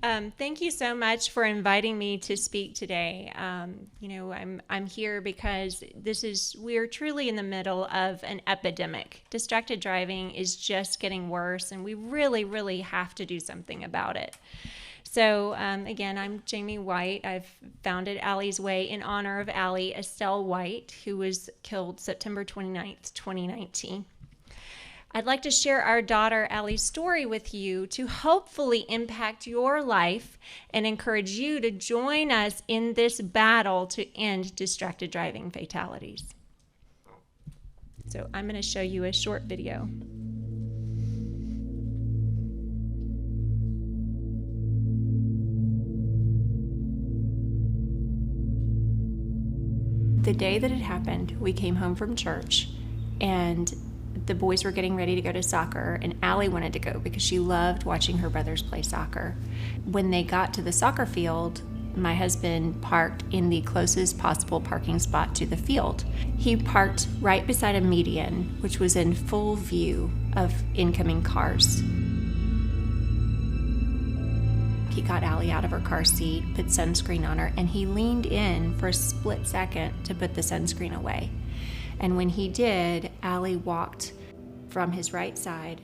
Thank you so much for inviting me to speak today. I'm here because we're truly in the middle of an epidemic. Distracted driving is just getting worse, and we really, really have to do something about it. So, again, I'm Jamie White. I've founded Allie's Way in honor of Allie Estelle White, who was killed September 29th, 2019. I'd like to share our daughter Allie's story with you to hopefully impact your life and encourage you to join us in this battle to end distracted driving fatalities. So I'm going to show you a short video. The day that it happened, we came home from church, and the boys were getting ready to go to soccer, and Allie wanted to go because she loved watching her brothers play soccer. When they got to the soccer field, my husband parked in the closest possible parking spot to the field. He parked right beside a median, which was in full view of incoming cars. He got Allie out of her car seat, put sunscreen on her, and he leaned in for a split second to put the sunscreen away. And when he did, Allie walked from his right side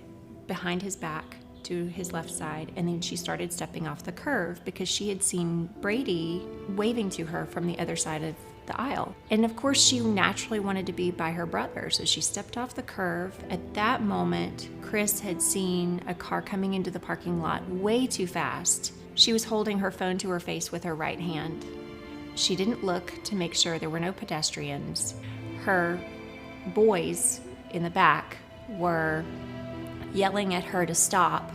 behind his back to his left side, and then she started stepping off the curve because she had seen Brady waving to her from the other side of the aisle. And of course, she naturally wanted to be by her brother, so she stepped off the curve. At that moment, Chris had seen a car coming into the parking lot way too fast. She was holding her phone to her face with her right hand. She didn't look to make sure there were no pedestrians. Her boys in the back were yelling at her to stop.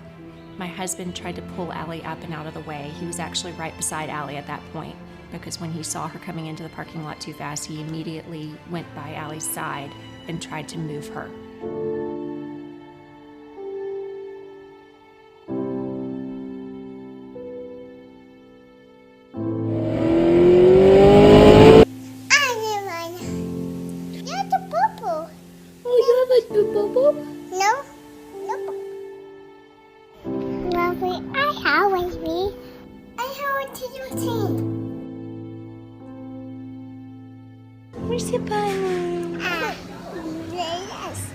My husband tried to pull Allie up and out of the way. He was actually right beside Allie at that point, because when he saw her coming into the parking lot too fast, he immediately went by Allie's side and tried to move her. Where's your bunny? Yes.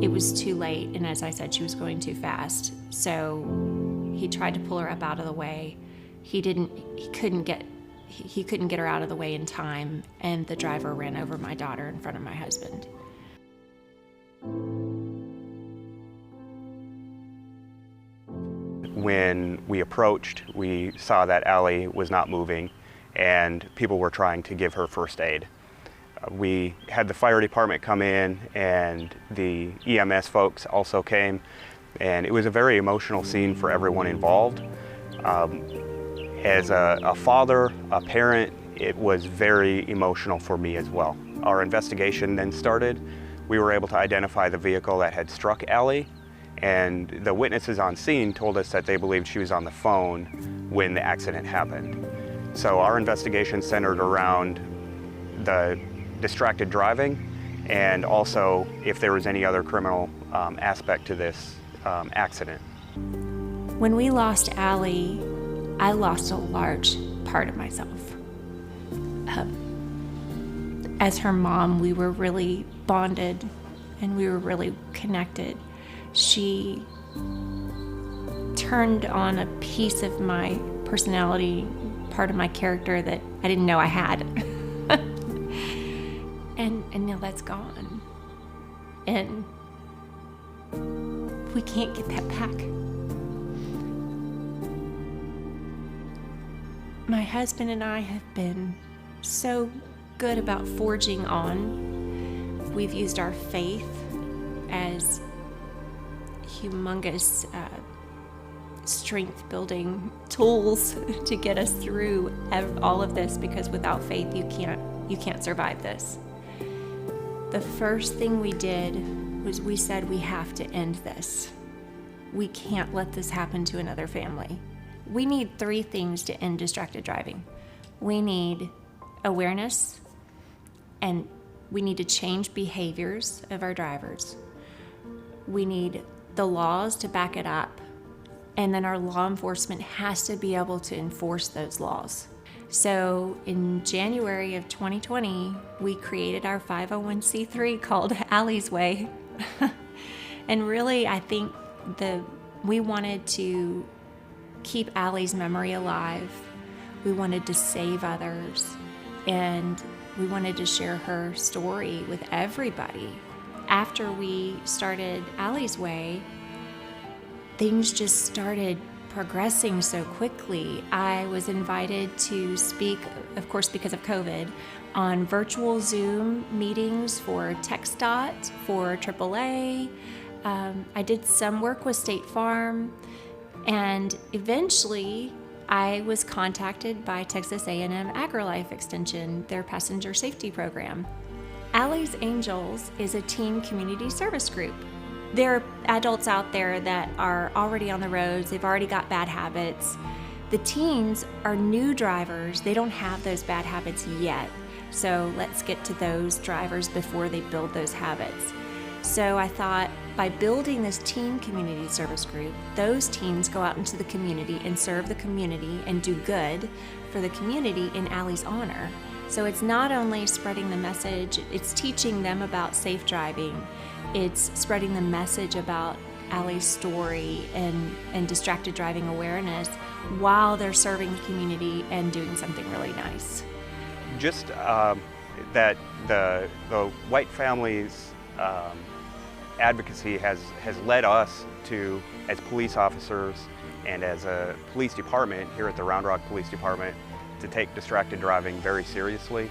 It was too late, and as I said, she was going too fast. So he tried to pull her up out of the way. He couldn't get her out of the way in time, and the driver ran over my daughter in front of my husband. When we approached, we saw that Allie was not moving and people were trying to give her first aid. We had the fire department come in, and the EMS folks also came, and it was a very emotional scene for everyone involved. As a father, a parent, it was very emotional for me as well. Our investigation then started. We were able to identify the vehicle that had struck Allie, and the witnesses on scene told us that they believed she was on the phone when the accident happened. So our investigation centered around the distracted driving, and also if there was any other criminal aspect to this accident. When we lost Allie, I lost a large part of myself. As her mom, we were really bonded and we were really connected. She turned on a piece of my personality, part of my character that I didn't know I had. and now that's gone. And we can't get that back. My husband and I have been so good about forging on. We've used our faith as humongous strength-building tools to get us through all of this, because without faith you can't survive this. The first thing we did was we said we have to end this. We can't let this happen to another family. We need 3 things to end distracted driving. We need awareness and We need to change behaviors of our drivers. We need the laws to back it up. And then our law enforcement has to be able to enforce those laws. So in January of 2020, we created our 501c3 called Allie's Way. And really, I think we wanted to keep Allie's memory alive. We wanted to save others. And we wanted to share her story with everybody. After we started Allie's Way, things just started progressing so quickly. I was invited to speak, of course, because of COVID, on virtual Zoom meetings for TxDOT, for AAA. I did some work with State Farm, and eventually I was contacted by Texas A&M AgriLife Extension, their passenger safety program. Allie's Angels is a teen community service group. There are adults out there that are already on the roads, they've already got bad habits. The teens are new drivers, they don't have those bad habits yet. So let's get to those drivers before they build those habits. So I thought, by building this teen community service group, those teens go out into the community and serve the community and do good for the community in Allie's honor. So it's not only spreading the message, it's teaching them about safe driving, it's spreading the message about Allie's story and distracted driving awareness while they're serving the community and doing something really nice. Just that the White families advocacy has led us to, as police officers and as a police department here at the Round Rock Police Department, to take distracted driving very seriously.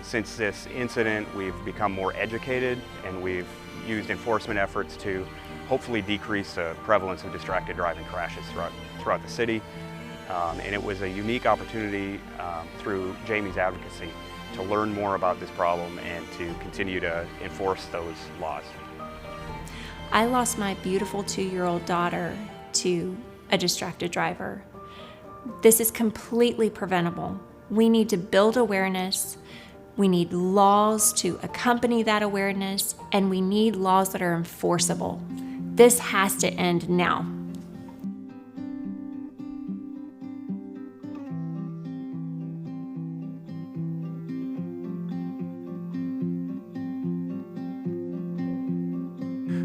Since this incident, we've become more educated and we've used enforcement efforts to hopefully decrease the prevalence of distracted driving crashes throughout the city. And it was a unique opportunity through Jamie's advocacy to learn more about this problem and to continue to enforce those laws. I lost my beautiful 2-year-old daughter to a distracted driver. This is completely preventable. We need to build awareness. We need laws to accompany that awareness, and we need laws that are enforceable. This has to end now.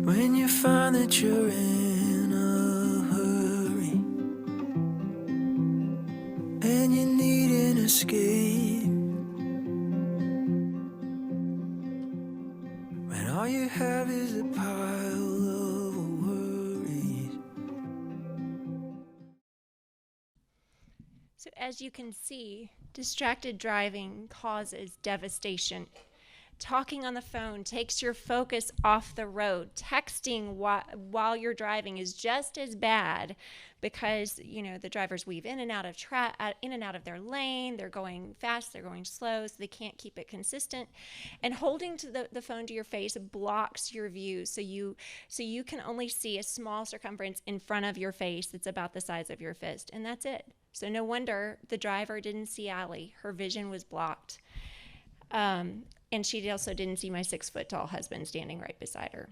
When you find that you're in a hurry and you need an escape, when all you have is a pile of worries. So as you can see, distracted driving causes devastation. Talking on the phone takes your focus off the road. Texting while you're driving is just as bad because, the drivers weave in and out of their lane. They're going fast, they're going slow, so they can't keep it consistent. And holding to the phone to your face blocks your view, so you can only see a small circumference in front of your face that's about the size of your fist, and that's it. So no wonder the driver didn't see Allie. Her vision was blocked. And she also didn't see my 6-foot-tall husband standing right beside her.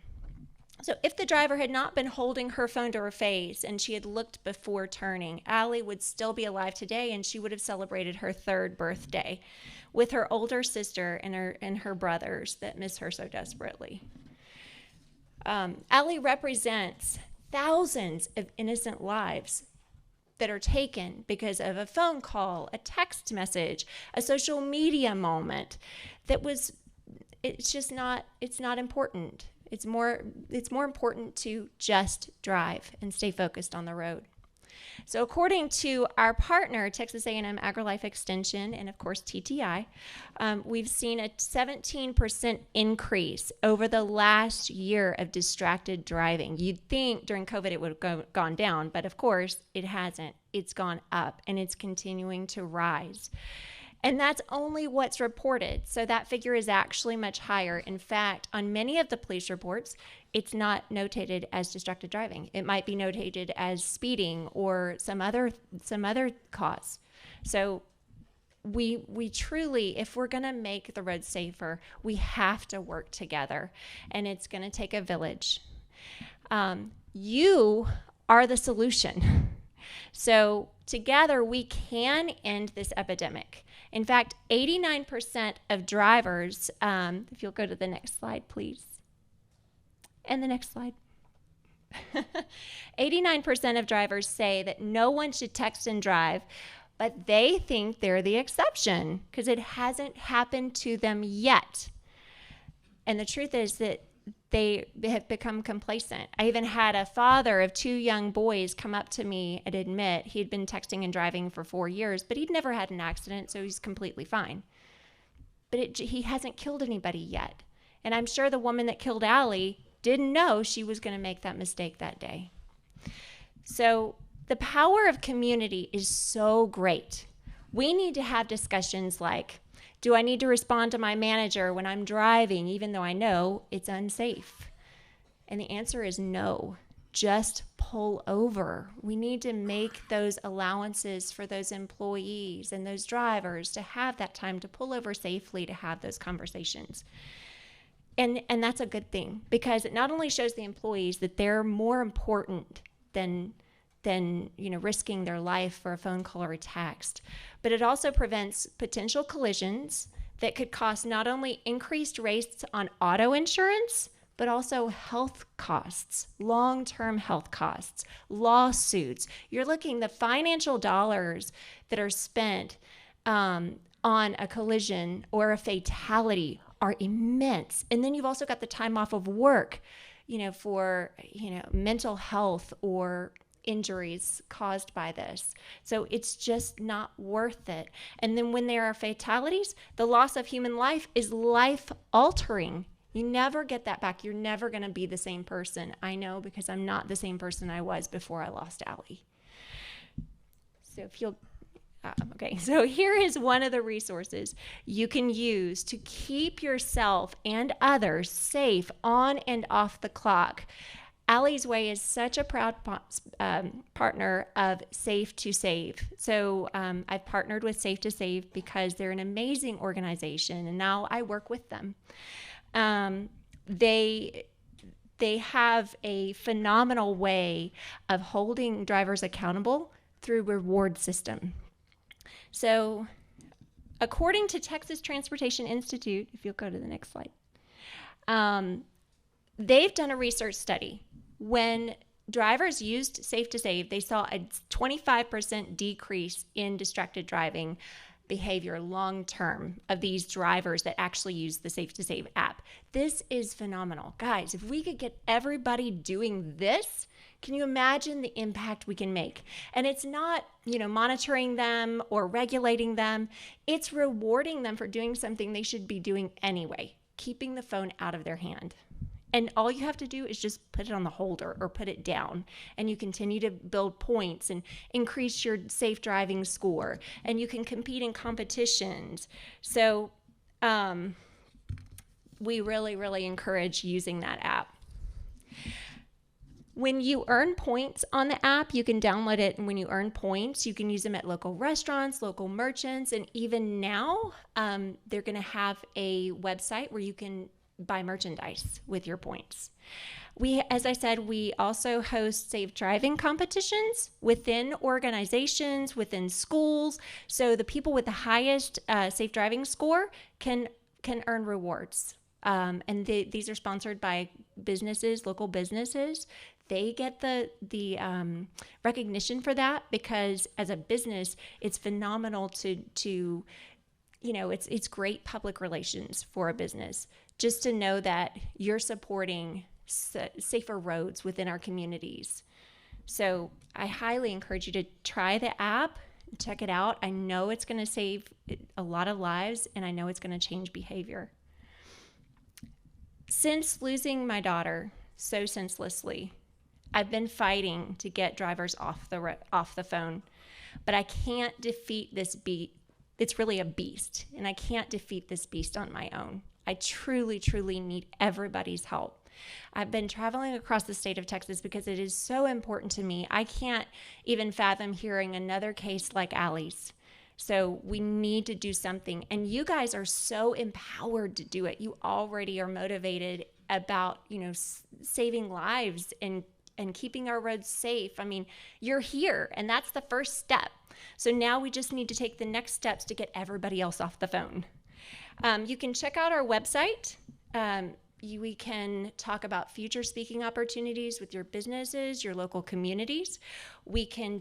So if the driver had not been holding her phone to her face and she had looked before turning, Allie would still be alive today, and she would have celebrated her 3rd birthday with her older sister and her brothers that miss her so desperately. Allie represents thousands of innocent lives that are taken because of a phone call, a text message, a social media moment it's not important. It's more important to just drive and stay focused on the road. So according to our partner, Texas A&M AgriLife Extension, and of course TTI, we've seen a 17% increase over the last year of distracted driving. You'd think during COVID it would have gone down, but of course it hasn't. It's gone up, and it's continuing to rise. And that's only what's reported. So that figure is actually much higher. In fact, on many of the police reports, it's not notated as distracted driving. It might be notated as speeding or some other cause. So we truly, if we're going to make the roads safer, we have to work together, and it's going to take a village. You are the solution. So together we can end this epidemic. In fact, 89% of drivers, if you'll go to the next slide, please. And the next slide. 89% of drivers say that no one should text and drive, but they think they're the exception because it hasn't happened to them yet. And the truth is that they have become complacent. I even had a father of 2 young boys come up to me and admit he'd been texting and driving for 4 years, but he'd never had an accident, so he's completely fine. But he hasn't killed anybody yet. And I'm sure the woman that killed Allie didn't know she was going to make that mistake that day. So the power of community is so great. We need to have discussions like, do I need to respond to my manager when I'm driving, even though I know it's unsafe? And the answer is no. Just pull over. We need to make those allowances for those employees and those drivers to have that time to pull over safely, to have those conversations. And that's a good thing, because it not only shows the employees that they're more important than risking their life for a phone call or a text, but it also prevents potential collisions that could cost not only increased rates on auto insurance, but also health costs, long-term health costs, lawsuits. You're looking, the financial dollars that are spent on a collision or a fatality are immense. And then you've also got the time off of work, for, mental health or injuries caused by this. So it's just not worth it. And then when there are fatalities, the loss of human life is life altering. You never get that back. You're never going to be the same person. I know, because I'm not the same person I was before I lost Allie. So if you'll okay, so here is one of the resources you can use to keep yourself and others safe on and off the clock. Allie's Way is such a proud partner of Safe to Save. So I've partnered with Safe to Save because they're an amazing organization, and now I work with them. They have a phenomenal way of holding drivers accountable through reward system. So according to Texas Transportation Institute, if you'll go to the next slide, they've done a research study. When drivers used Safe to Save, they saw a 25% decrease in distracted driving behavior long-term of these drivers that actually use the Safe to Save app. This is phenomenal. Guys, if we could get everybody doing this, can you imagine the impact we can make? And it's not, monitoring them or regulating them. It's rewarding them for doing something they should be doing anyway, keeping the phone out of their hand. And all you have to do is just put it on the holder or put it down, and you continue to build points and increase your safe driving score, and you can compete in competitions. So we really, really encourage using that app. When you earn points on the app, you can download it, and when you earn points, you can use them at local restaurants, local merchants, and even now they're going to have a website where you can buy merchandise with your points. As I said, we also host safe driving competitions within organizations, within schools. So the people with the highest safe driving score can earn rewards. And these are sponsored by businesses, local businesses. They get the recognition for that, because as a business, it's phenomenal to it's great public relations for a business, just to know that you're supporting safer roads within our communities. So I highly encourage you to try the app, check it out. I know it's going to save a lot of lives, and I know it's going to change behavior. Since losing my daughter so senselessly, I've been fighting to get drivers off the phone, but I can't defeat this beast. It's really a beast, and I can't defeat this beast on my own. I truly, truly need everybody's help. I've been traveling across the state of Texas because it is so important to me. I can't even fathom hearing another case like Allie's. So we need to do something. And you guys are so empowered to do it. You already are motivated about, saving lives and keeping our roads safe. I mean, you're here, and that's the first step. So now we just need to take the next steps to get everybody else off the phone. You can check out our website. We can talk about future speaking opportunities with your businesses, your local communities. We can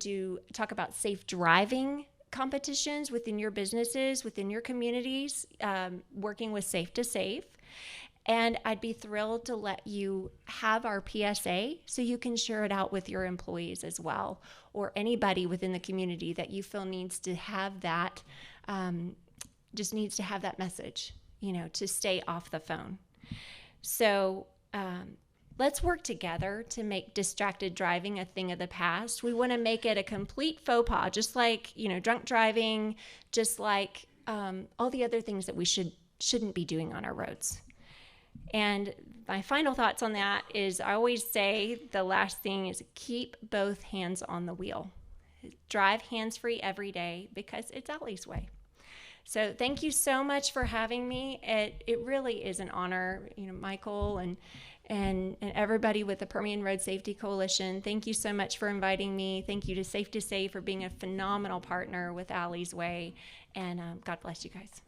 talk about safe driving competitions within your businesses, within your communities, working with Safe to Save. And I'd be thrilled to let you have our PSA so you can share it out with your employees as well, or anybody within the community that you feel needs to have that, message, to stay off the phone. So let's work together to make distracted driving a thing of the past. We want to make it a complete faux pas, just like, drunk driving, just like all the other things that we shouldn't be doing on our roads. And my final thoughts on that is I always say the last thing is keep both hands on the wheel. Drive hands-free every day because it's Allie's way. So thank you so much for having me. It really is an honor, Michael and everybody with the Permian Road Safety Coalition. Thank you so much for inviting me. Thank you to Safe to Save for being a phenomenal partner with Allie's Way. And God bless you guys.